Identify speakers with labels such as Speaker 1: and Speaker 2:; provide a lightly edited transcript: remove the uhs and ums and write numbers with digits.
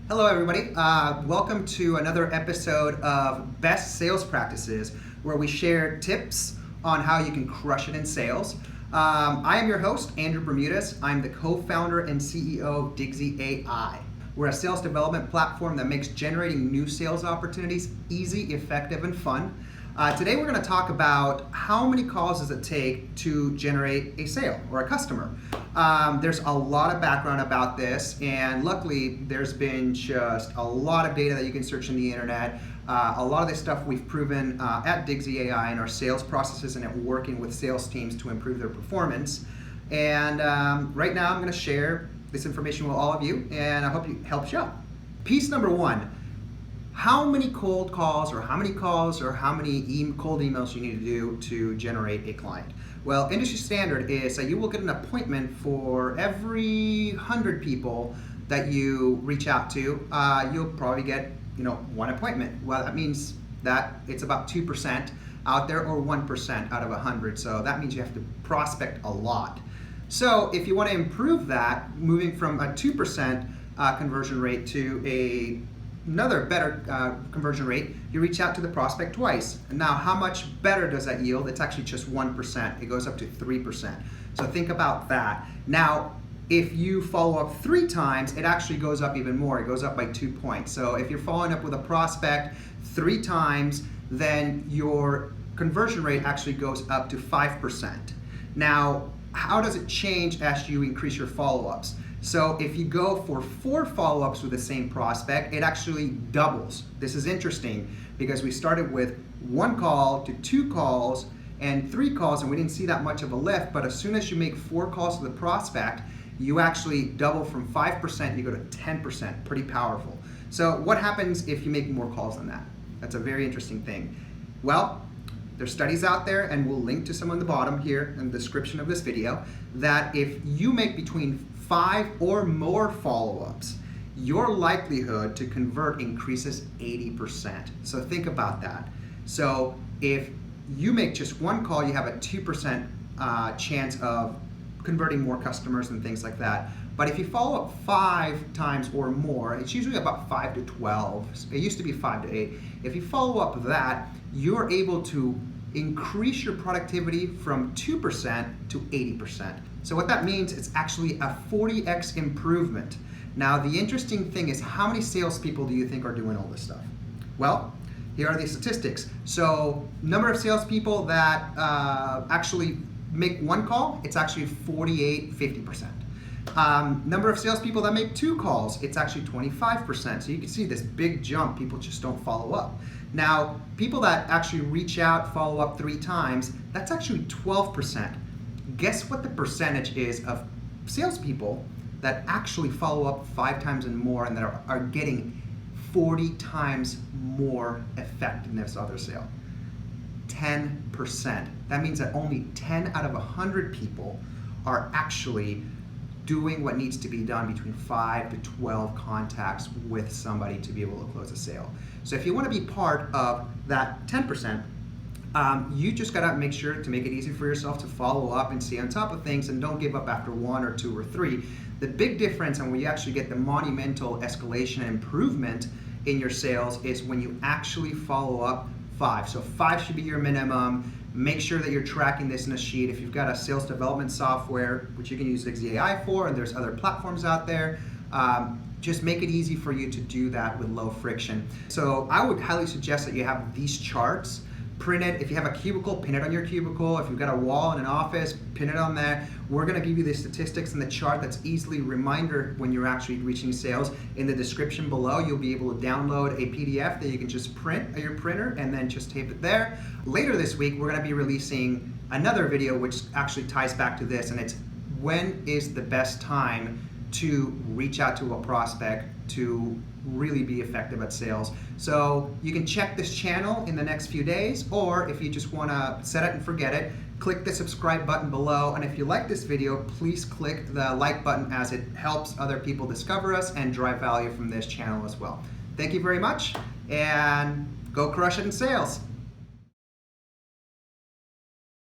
Speaker 1: Hello everybody, welcome to another episode of Best Sales Practices, where we share tips on how you can crush it in sales. I am your host, Andrew Bermudez. I'm the co-founder and CEO of Digsy AI. We're a sales development platform that makes generating new sales opportunities easy, effective, and fun. Today we're going to talk about how many calls does it take to generate a sale or a customer. There's a lot of background about this, and luckily there's been just a lot of data that you can search in the internet. A lot of this stuff we've proven at Digsy AI in our sales processes and at working with sales teams to improve their performance. And right now I'm going to share this information with all of you, and I hope it helps you out. Piece number one. How many cold calls or how many cold emails you need to do to generate a client? Well, industry standard is that you will get an appointment for every 100 people that you reach out to. You'll probably get one appointment. Well, that means that it's about 2% out there, or 1% out of 100. So that means you have to prospect a lot. So if you want to improve that, moving from a 2% conversion rate to another better conversion rate, you reach out to the prospect twice. And now, how much better does that yield? It's actually just 1%. It goes up to 3%. So think about that. Now, if you follow up 3 times, it actually goes up even more. It goes up by 2 points. So if you're following up with a prospect 3 times, then your conversion rate actually goes up to 5%. Now, how does it change as you increase your follow-ups? So if you go for 4 follow-ups with the same prospect, it actually doubles. This is interesting because we started with 1 call to 2 calls and 3 calls, and we didn't see that much of a lift. But as soon as you make 4 calls to the prospect, you actually double from 5%, you go to 10%. Pretty powerful. So what happens if you make more calls than that? That's a very interesting thing. Well, there's studies out there, and we'll link to some on the bottom here in the description of this video, that if you make between 5 or more follow-ups, your likelihood to convert increases 80%. So think about that. So if you make just 1 call, you have a 2% chance of converting more customers and things like that. But if you follow up 5 times or more, it's usually about 5 to 12. It used to be 5 to 8. If you follow up that, you're able to increase your productivity from 2% to 80%. So what that means, it's actually a 40x improvement. Now, the interesting thing is, how many salespeople do you think are doing all this stuff? Well, here are the statistics. So number of salespeople that actually make 1 call, it's actually 50%. Number of salespeople that make 2 calls, it's actually 25%. So you can see this big jump. People just don't follow up. Now, people that actually reach out, follow up 3 times, that's actually 12%. Guess what the percentage is of salespeople that actually follow up 5 times and more, and that are getting 40 times more effectiveness of their sale? 10%. That means that only 10 out of 100 people are actually doing what needs to be done between 5 to 12 contacts with somebody to be able to close a sale. So if you want to be part of that 10%, you just gotta make sure to make it easy for yourself to follow up and stay on top of things, and don't give up after 1 or 2 or 3. The big difference, and where you actually get the monumental escalation and improvement in your sales, is when you actually follow up 5. So 5 should be your minimum. Make sure that you're tracking this in a sheet. If you've got a sales development software, which you can use Digsy AI for, and there's other platforms out there, just make it easy for you to do that with low friction. So I would highly suggest that you have these charts. Print it. If you have a cubicle, pin it on your cubicle. If you've got a wall in an office, pin it on there. We're going to give you the statistics in the chart that's easily a reminder when you're actually reaching sales. In the description below, you'll be able to download a PDF that you can just print at your printer and then just tape it there. Later this week, we're going to be releasing another video which actually ties back to this, and it's when is the best time to reach out to a prospect to really be effective at sales. So you can check this channel in the next few days, or if you just want to set it and forget it, click the subscribe button below. And if you like this video, please click the like button, as it helps other people discover us and drive value from this channel as well. Thank you very much, and go crush it in sales.